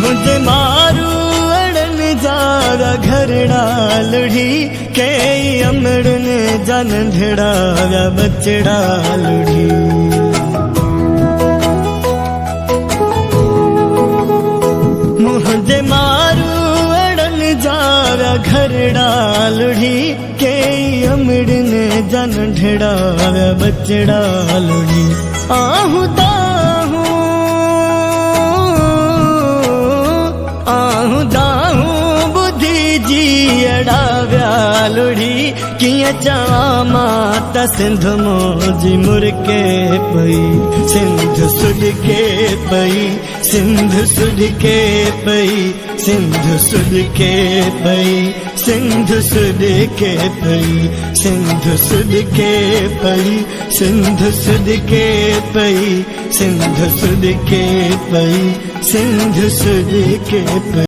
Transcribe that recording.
मुझे मारू अड़न जारा घरड़ा लुढ़ी के अमड़न जन ढेड़ा बचड़ा लुढ़ी। मुझे मारू अड़न जारा घरड़ा लुढ़ी के अमड़न जन ढेड़ा बचड़ा लुढ़ी। आहू दाहू बुद्धि जी अड़ाव्या लुढ़ी किया चवा माता सिंध मोजी मुरके पई सिंध सुड के पई सिंध सुड के पई सिंध सुड के पई सिंध सुड के पई सिंध सुड के पई सिंध सुड के पई सिंध सुड के पई सिंध सुड के पई।